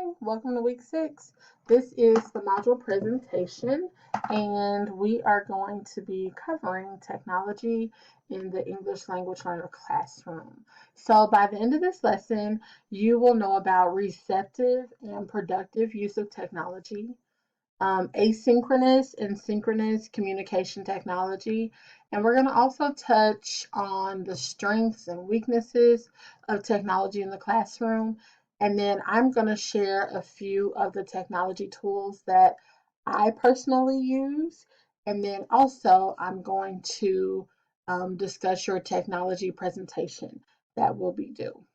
morning. Welcome to week 6. This is the module presentation, and we are going to be covering technology in the English language learner classroom. So by the end of this lesson, you will know about receptive and productive use of technology, asynchronous and synchronous communication technology, and we're going to also touch on the strengths and weaknesses of technology in the classroom. And then I'm going to share a few of the technology tools that I personally use. And then also I'm going to discuss your technology presentation that will be due.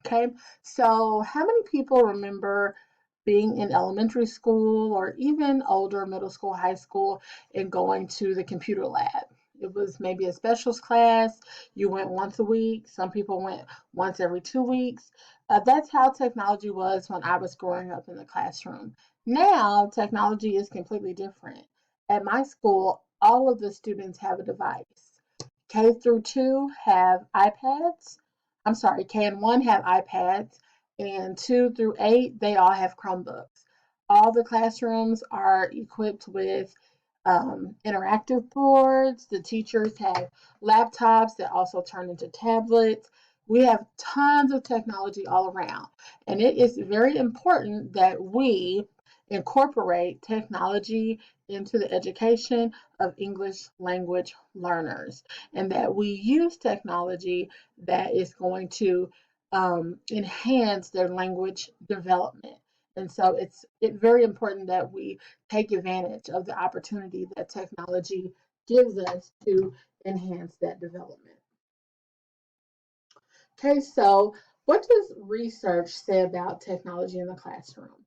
Okay, so how many people remember being in elementary school or even older, middle school, high school, and going to the computer lab? It was maybe a specials class. You went once a week. Some people went once every 2 weeks. That's how technology was when I was growing up in the classroom. Now, technology is completely different. At my school, all of the students have a device. K through 2 have iPads. I'm sorry, K and 1 have iPads, and 2 through 8, they all have Chromebooks. All the classrooms are equipped with interactive boards. The teachers have laptops that also turn into tablets. We have tons of technology all around, and it is very important that we incorporate technology into the education of English language learners, and that we use technology that is going to enhance their language development. And so it's very important that we take advantage of the opportunity that technology gives us to enhance that development. Okay, so what does research say about technology in the classroom?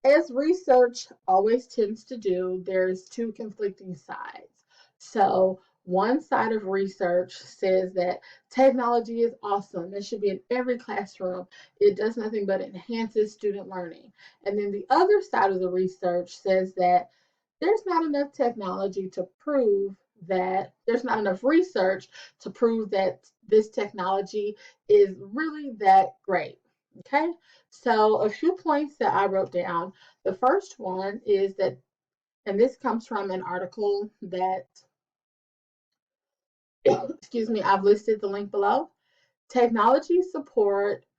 As research always tends to do, there's two conflicting sides. So one side of research says that technology is awesome. It should be in every classroom. It does nothing but enhances student learning. And then the other side of the research says that there's not enough technology to prove that there's not enough research to prove that this technology is really that great. Okay, so a few points that I wrote down. The first one is that, and this comes from an article that, excuse me, I've listed the link below. Technology supports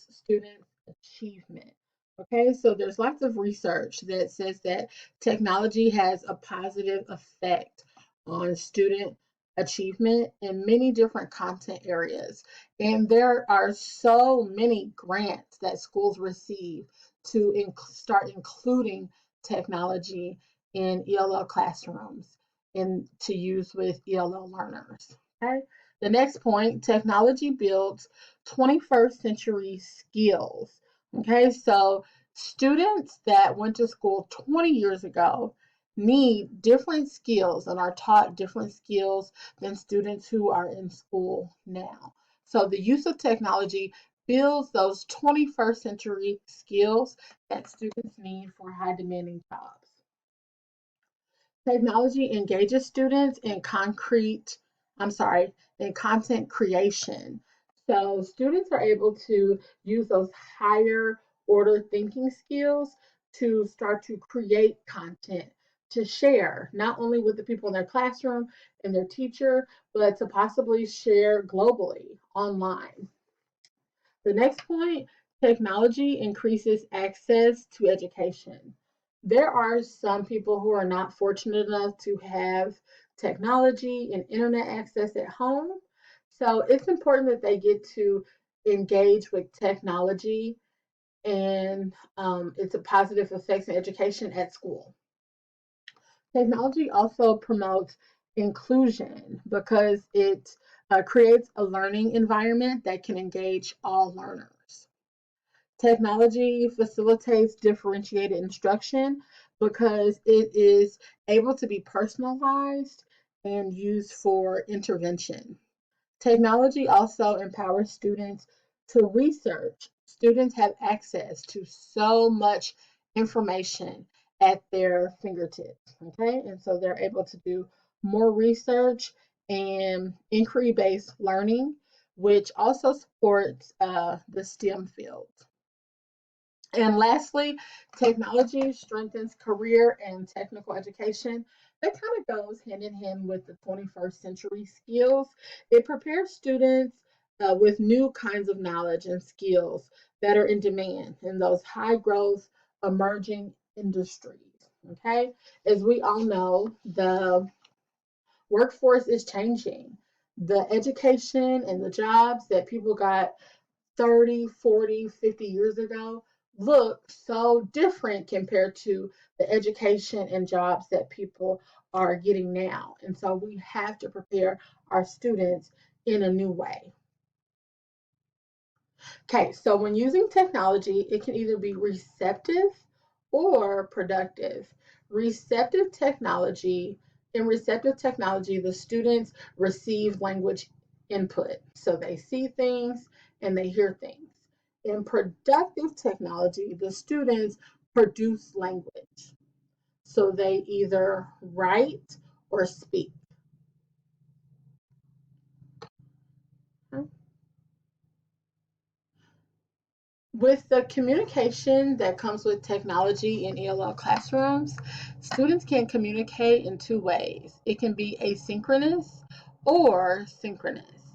student achievement. Okay, so there's lots of research that says that technology has a positive effect on student achievement in many different content areas. And there are so many grants that schools receive to start including technology in ELL classrooms and to use with ELL learners. Okay. The next point, technology builds 21st century skills. Okay, so students that went to school 20 years ago need different skills and are taught different skills than students who are in school now. So the use of technology builds those 21st century skills that students need for high demanding jobs. Technology engages students in in content creation. So students are able to use those higher order thinking skills to start to create content to share, not only with the people in their classroom and their teacher, but to possibly share globally online. The next point, technology increases access to education. There are some people who are not fortunate enough to have technology and internet access at home. So it's important that they get to engage with technology and its positive effects in education at school. Technology also promotes inclusion because it creates a learning environment that can engage all learners. Technology facilitates differentiated instruction because it is able to be personalized and used for intervention. Technology also empowers students to research. Students have access to so much information at their fingertips, okay? And so they're able to do more research and inquiry-based learning, which also supports the STEM field. And lastly, technology strengthens career and technical education. That kind of goes hand in hand with the 21st century skills. It prepares students with new kinds of knowledge and skills that are in demand in those high growth emerging industries. Okay, as we all know, the workforce is changing. The education and the jobs that people got 30, 40, 50 years ago look so different compared to the education and jobs that people are getting now. And so we have to prepare our students in a new way. Okay, so when using technology, it can either be receptive or productive. Receptive technology, in receptive technology, the students receive language input. So they see things and they hear things. In productive technology, the students produce language. So they either write or speak. With the communication that comes with technology in ELL classrooms, students can communicate in two ways. It can be asynchronous or synchronous.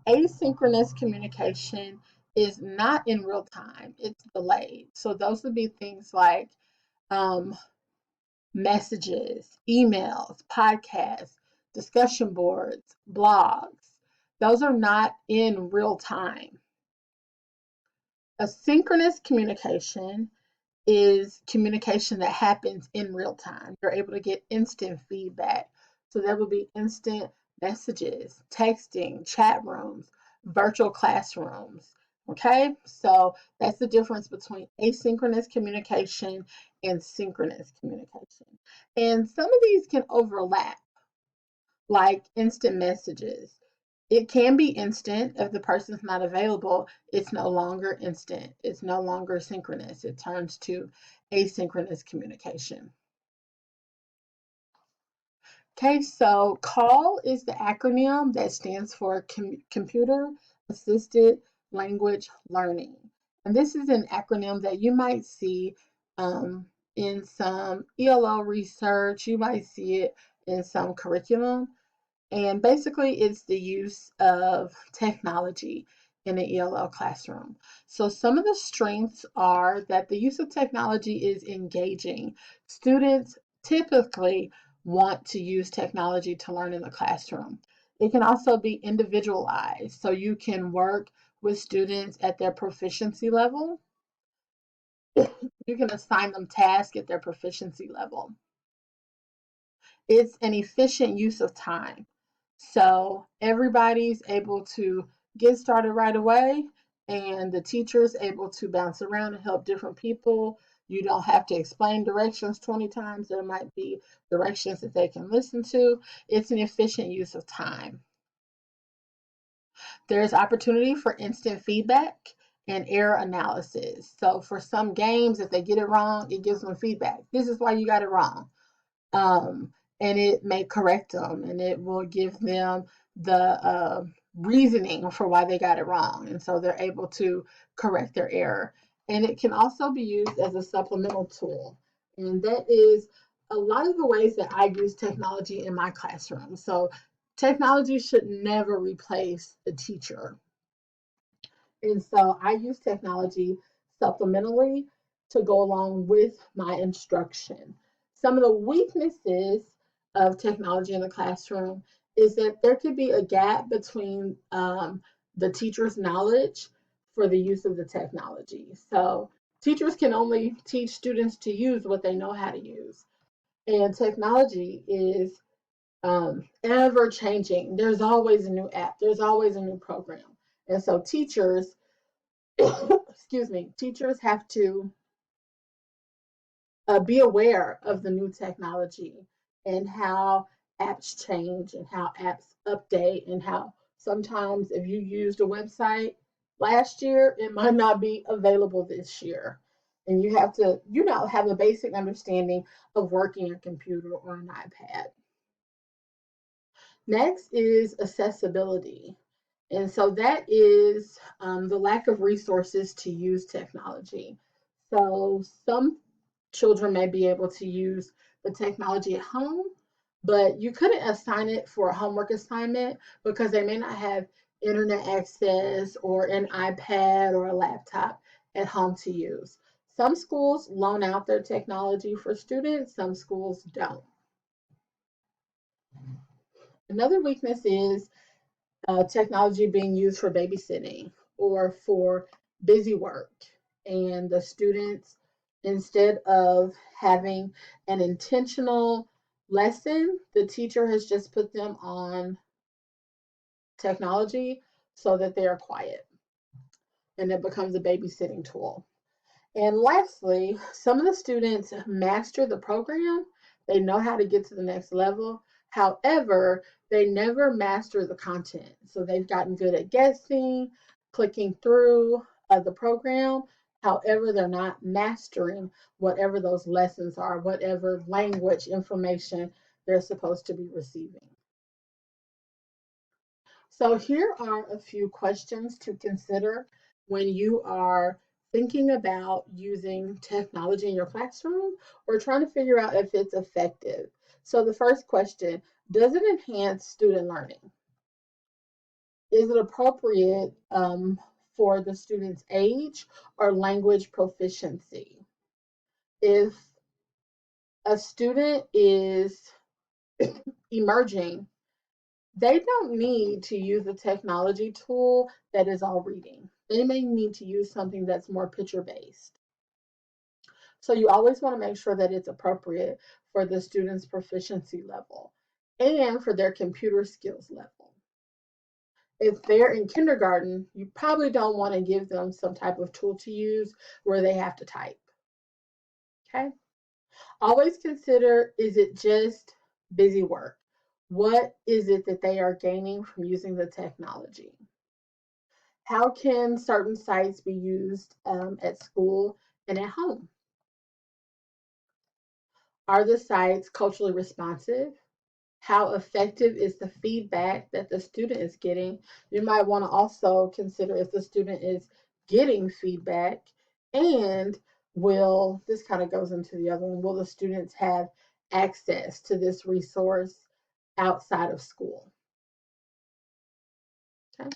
Asynchronous communication is not in real time, it's delayed. So those would be things like um, messages, emails, podcasts, discussion boards, blogs. Those are not in real time. Asynchronous communication is communication that happens in real time. You're able to get instant feedback. So there will be instant messages, texting, chat rooms, virtual classrooms. Okay, so that's the difference between asynchronous communication and synchronous communication. And some of these can overlap, like instant messages. It can be instant. If the person's not available, it's no longer instant. It's no longer synchronous. It turns to asynchronous communication. Okay, so CALL is the acronym that stands for Computer Assisted Language Learning. And this is an acronym that you might see in some ELL research. You might see it in some curriculum. And basically, it's the use of technology in the ELL classroom. So, some of the strengths are that the use of technology is engaging. Students typically want to use technology to learn in the classroom. It can also be individualized, so you can work with students at their proficiency level. You can assign them tasks at their proficiency level. It's an efficient use of time. So everybody's able to get started right away, and the teacher's able to bounce around and help different people. You don't have to explain directions 20 times. There might be directions that they can listen to. It's an efficient use of time. There's opportunity for instant feedback and error analysis. So for some games, if they get it wrong, it gives them feedback. This is why you got it wrong. um, and it may correct them and it will give them the reasoning for why they got it wrong. And so they're able to correct their error. And it can also be used as a supplemental tool. And that is a lot of the ways that I use technology in my classroom. So technology should never replace the teacher. And so I use technology supplementally to go along with my instruction. Some of the weaknesses of technology in the classroom is that there could be a gap between the teacher's knowledge for the use of the technology. So teachers can only teach students to use what they know how to use. And technology is ever changing. There's always a new app, there's always a new program. And so teachers excuse me, teachers have to be aware of the new technology and how apps change and how apps update and how sometimes if you used a website last year, it might not be available this year. And you have to, have a basic understanding of working a computer or an iPad. Next is accessibility. And so that is the lack of resources to use technology. So some children may be able to use the technology at home, but you couldn't assign it for a homework assignment because they may not have internet access or an iPad or a laptop at home to use. Some schools loan out their technology for students, some schools don't. Another weakness is technology being used for babysitting or for busy work. And the students, instead of having an intentional lesson, the teacher has just put them on technology so that they are quiet and it becomes a babysitting tool. And lastly, some of the students master the program. They know how to get to the next level. However, they never master the content. So they've gotten good at guessing, clicking through the program. However, they're not mastering whatever those lessons are, whatever language information they're supposed to be receiving. So here are a few questions to consider when you are thinking about using technology in your classroom or trying to figure out if it's effective. So the first question, does it enhance student learning? Is it appropriate for the student's age or language proficiency? If a student is emerging, they don't need to use a technology tool that is all reading. They may need to use something that's more picture based. So you always want to make sure that it's appropriate for the student's proficiency level and for their computer skills level. If they're in kindergarten, you probably don't want to give them some type of tool to use where they have to type. Okay? Always consider, is it just busy work? What is it that they are gaining from using the technology? How can certain sites be used at school and at home? Are the sites culturally responsive? How effective is the feedback that the student is getting? You might want to also consider if the student is getting feedback, and will, this kind of goes into the other one, will the students have access to this resource outside of school? Okay.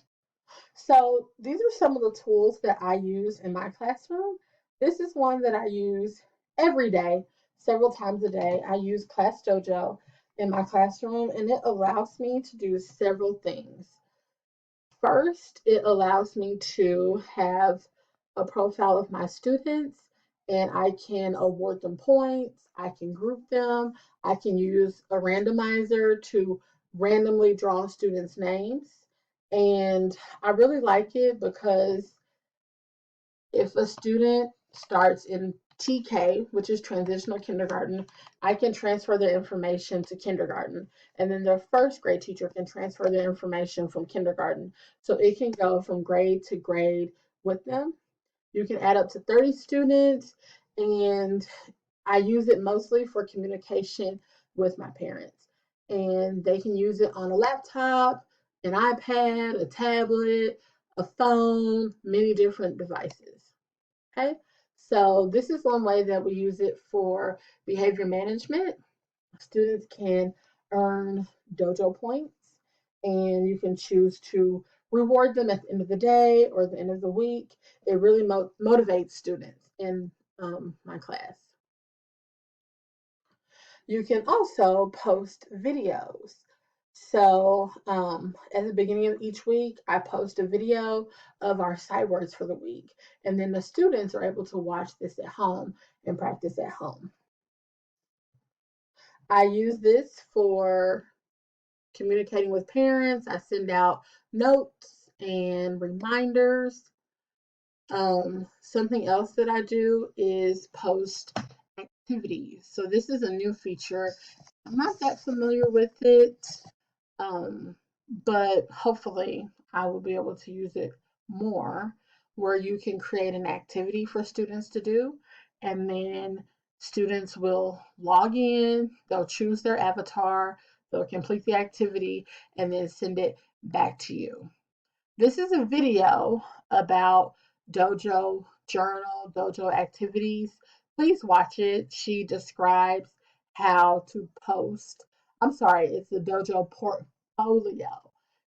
So these are some of the tools that I use in my classroom. This is one that I use every day, several times a day. I use Class Dojo in my classroom, and it allows me to do several things. First, it allows me to have a profile of my students, and I can award them points, I can group them, I can use a randomizer to randomly draw students' names. And I really like it because if a student starts in TK, which is transitional kindergarten, I can transfer their information to kindergarten. And then their first grade teacher can transfer their information from kindergarten. So it can go from grade to grade with them. You can add up to 30 students, and I use it mostly for communication with my parents. And they can use it on a laptop, an iPad, a tablet, a phone, many different devices. Okay, so this is one way that we use it for behavior management. Students can earn dojo points, and you can choose to reward them at the end of the day or the end of the week. It really motivates students in my class. You can also post videos. So at the beginning of each week, I post a video of our sight words for the week. And then the students are able to watch this at home and practice at home. I use this for communicating with parents. I send out notes and reminders. Something else that I do is post activities. So this is a new feature. I'm not that familiar with it, um, but hopefully I will be able to use it more, where you can create an activity for students to do, and then students will log in, they'll choose their avatar, they'll complete the activity, and then send it back to you. This is a video about dojo journal, dojo activities. Please watch it. She describes how to post. I'm sorry, it's the dojo portfolio.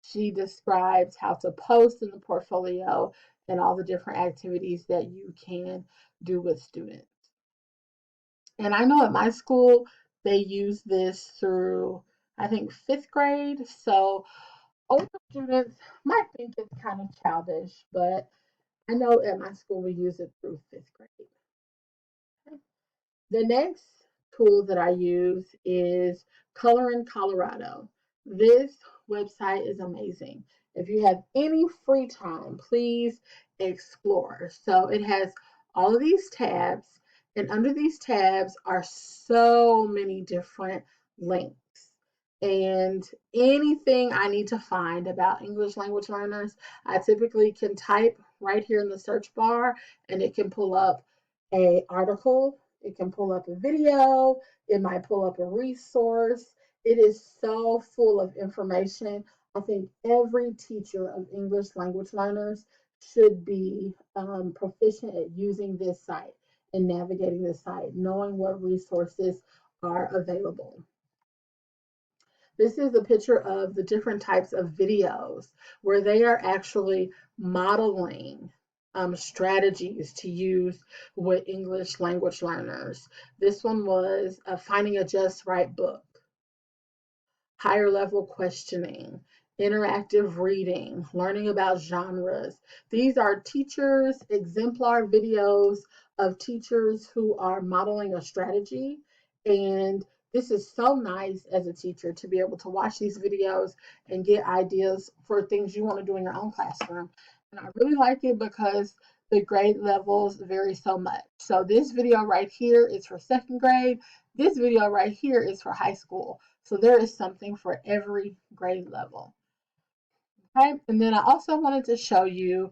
She describes how to post in the portfolio and all the different activities that you can do with students. And I know at my school, they use this through, I think, fifth grade. So older students might think it's kind of childish, but I know at my school we use it through fifth grade. The next tool that I use is Color in Colorado. This website is amazing. If you have any free time, please explore. So it has all of these tabs, and under these tabs are so many different links. And anything I need to find about English language learners, I typically can type right here in the search bar and it can pull up a article, it can pull up a video, it might pull up a resource. It is so full of information. I think every teacher of English language learners should be proficient at using this site and navigating this site, knowing what resources are available. This is a picture of the different types of videos where they are actually modeling strategies to use with English language learners. This one was Finding a Just Right book, higher level questioning, interactive reading, learning about genres. These are teachers, exemplar videos of teachers who are modeling a strategy. And this is so nice as a teacher to be able to watch these videos and get ideas for things you want to do in your own classroom. And I really like it because the grade levels vary so much. So this video right here is for second grade. This video right here is for high school. So there is something for every grade level. Okay, and then I also wanted to show you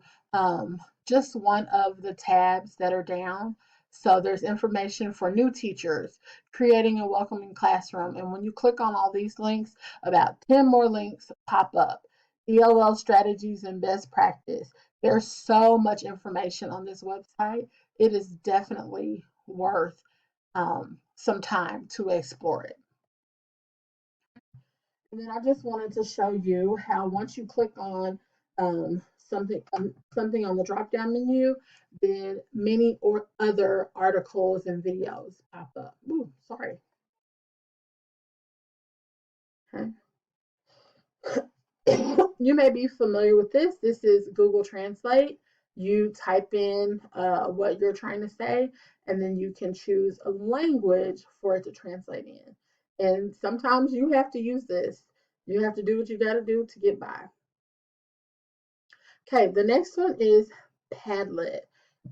just one of the tabs that are down. So there's information for new teachers, creating a welcoming classroom. And when you click on all these links, about 10 more links pop up. ELL strategies and best practice. There's so much information on this website. It is definitely worth some time to explore it. And then I just wanted to show you how once you click on something on the drop down menu, then many or other articles and videos pop up. Ooh, sorry. Okay. You may be familiar with this. This is Google Translate. You type in what you're trying to say, and then you can choose a language for it to translate in. And sometimes you have to use this. You have to do what you got to do to get by. Okay, the next one is Padlet.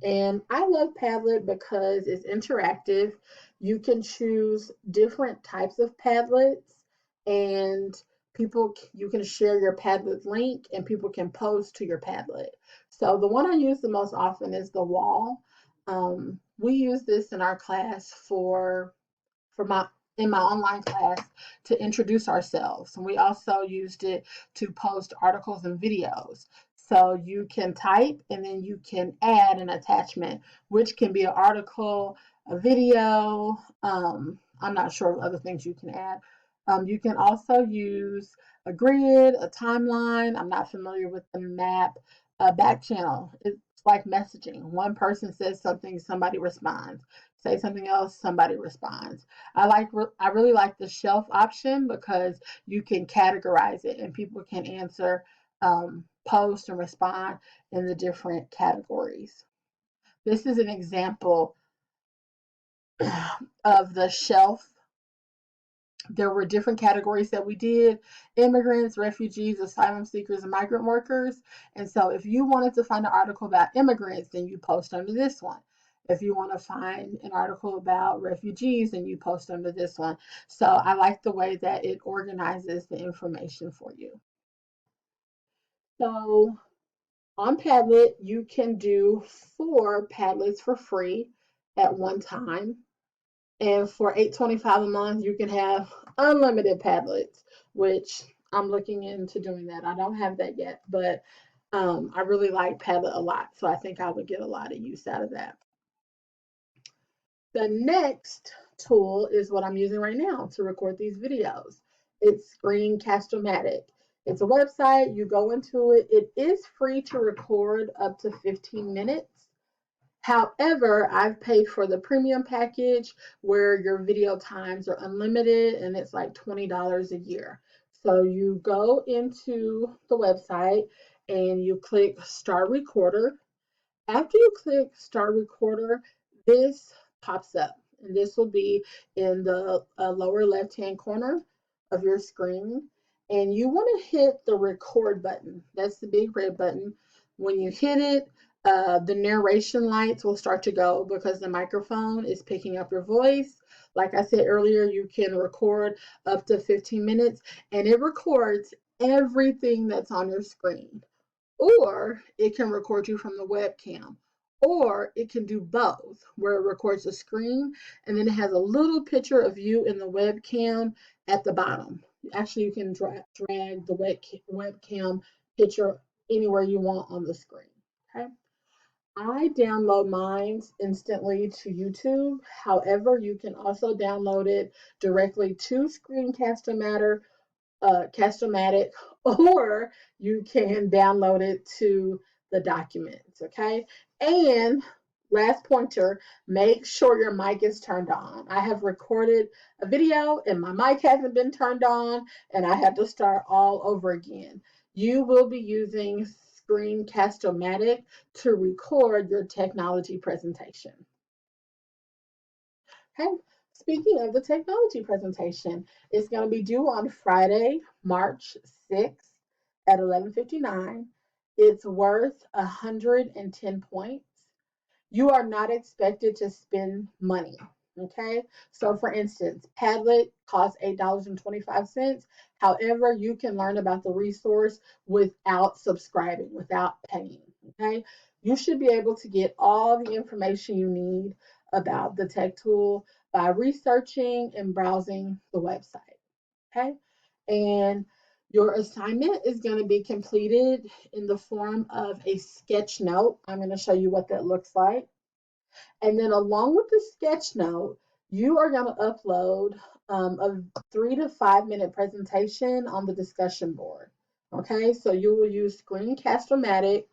And I love Padlet because it's interactive. You can choose different types of Padlets, and you can share your Padlet link and people can post to your Padlet. So the one I use the most often is the wall. We use this in our class for my in my online class to introduce ourselves. And we also used it to post articles and videos. So you can type and then you can add an attachment, which can be an article, a video. I'm not sure of other things you can add. You can also use a grid, a timeline. I'm not familiar with the map, a back channel. It's like messaging. One person says something, somebody responds. Say something else, somebody responds. I really like the shelf option because you can categorize it and people can answer, post and respond in the different categories. This is an example of the shelf. There were different categories that we did: immigrants, refugees, asylum seekers, and migrant workers. And so if you wanted to find an article about immigrants, then you post under this one. If you want to find an article about refugees, then you post under this one. So I like the way that it organizes the information for you. So on Padlet, you can do 4 Padlets for free at one time. And for $8.25 a month, you can have unlimited Padlets, which I'm looking into doing that. I don't have that yet, but I really like Padlet a lot, so I think I would get a lot of use out of that. The next tool is what I'm using right now to record these videos. It's Screencast-O-Matic. It's a website, you go into it. It is free to record up to 15 minutes. However, I've paid for the premium package where your video times are unlimited and it's like $20 a year. So you go into the website and you click Start Recorder. After you click Start Recorder, this pops up, and this will be in the lower left-hand corner of your screen. And you want to hit the record button. That's the big red button. When you hit it, the narration lights will start to go because the microphone is picking up your voice. Like I said earlier, you can record up to 15 minutes, and it records everything that's on your screen. Or it can record you from the webcam. Or it can do both, where it records the screen and then it has a little picture of you in the webcam at the bottom. Actually, you can drag the webcam picture anywhere you want on the screen. Okay. I download mine instantly to YouTube. However, you can also download it directly to Cast-O-Matic, or you can download it to the documents, okay? And last pointer, make sure your mic is turned on. I have recorded a video and my mic hasn't been turned on and I had to start all over again. You will be using Screencast-O-Matic to record your technology presentation. Okay. Speaking of the technology presentation, it's going to be due on Friday, March 6th at 11:59. It's worth 110 points. You are not expected to spend money. Okay. So for instance, Padlet costs $8.25. However, you can learn about the resource without subscribing, without paying. Okay. You should be able to get all the information you need about the tech tool by researching and browsing the website. Okay. And your assignment is going to be completed in the form of a sketch note. I'm going to show you what that looks like. And then along with the sketch note, you are going to upload a 3 to 5 minute presentation on the discussion board. Okay, so you will use Screencast-O-Matic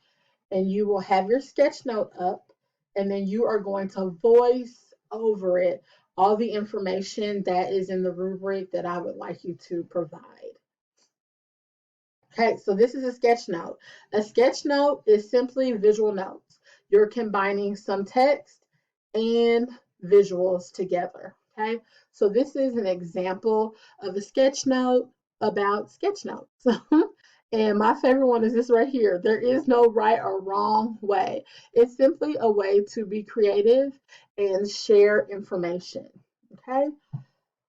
and you will have your sketch note up, and then you are going to voice over it all the information that is in the rubric that I would like you to provide. Okay, so this is a sketch note. A sketch note is simply visual notes. You're combining some text and visuals together. Okay, so this is an example of a sketch note about sketch notes. And my favorite one is this right here. There is no right or wrong way. It's simply a way to be creative and share information. Okay.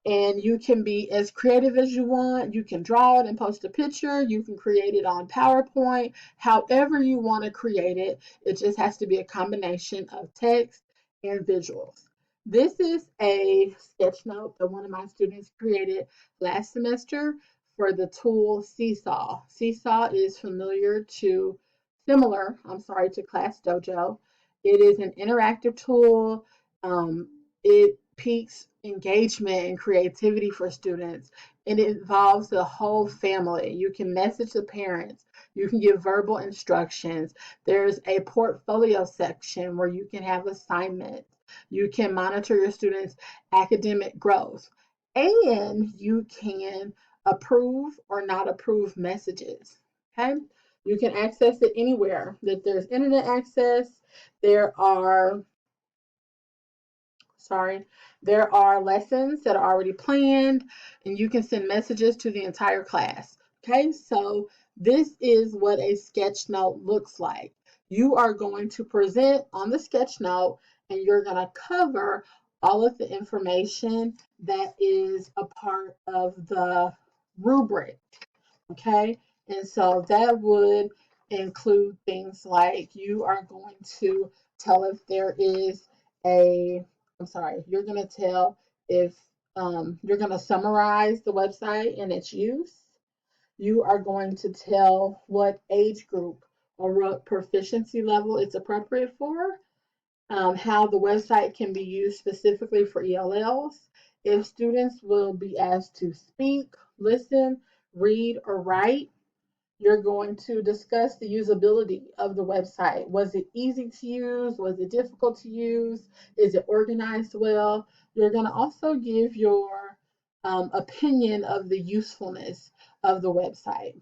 And you can be as creative as you want. You can draw it and post a picture. You can create it on PowerPoint. However you want to create it, it just has to be a combination of text and visuals. This is a sketch note that one of my students created last semester for the tool Seesaw. Seesaw is similar to Class Dojo. It is an interactive tool. It piques engagement and creativity for students, and it involves the whole family. You can message the parents, you can give verbal instructions. There's a portfolio section where you can have assignments, you can monitor your students' academic growth, and you can approve or not approve messages. Okay, you can access it anywhere that there's internet access. There are lessons that are already planned, and you can send messages to the entire class. Okay, so this is what a sketch note looks like. You are going to present on the sketch note, and you're going to cover all of the information that is a part of the rubric. Okay, and so that would include things like you are going to tell if there is you're going to tell if you're going to summarize the website and its use. You are going to tell what age group or what proficiency level it's appropriate for, how the website can be used specifically for ELLs, if students will be asked to speak, listen, read, or write. You're going to discuss the usability of the website. Was it easy to use? Was it difficult to use? Is it organized well? You're going to also give your opinion of the usefulness of the website.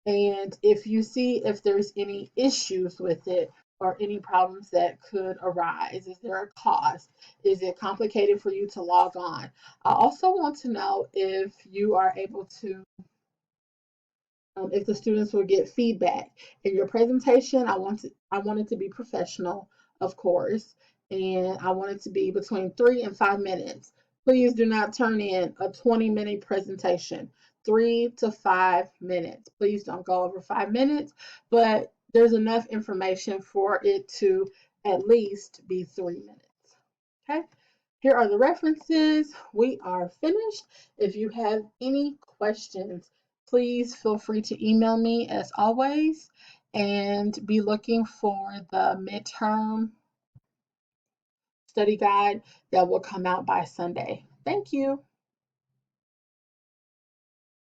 And if you see if there's any issues with it or any problems that could arise, is there a cost? Is it complicated for you to log on? I also want to know if you are able to if the students will get feedback. In your presentation, I want it to be professional, of course, and I want it to be between 3 and 5 minutes. Please do not turn in a 20-minute presentation. 3 to 5 minutes. Please don't go over 5 minutes, but there's enough information for it to at least be 3 minutes. Okay. Here are the references. We are finished. If you have any questions, please feel free to email me as always, and be looking for the midterm study guide that will come out by Sunday. Thank you.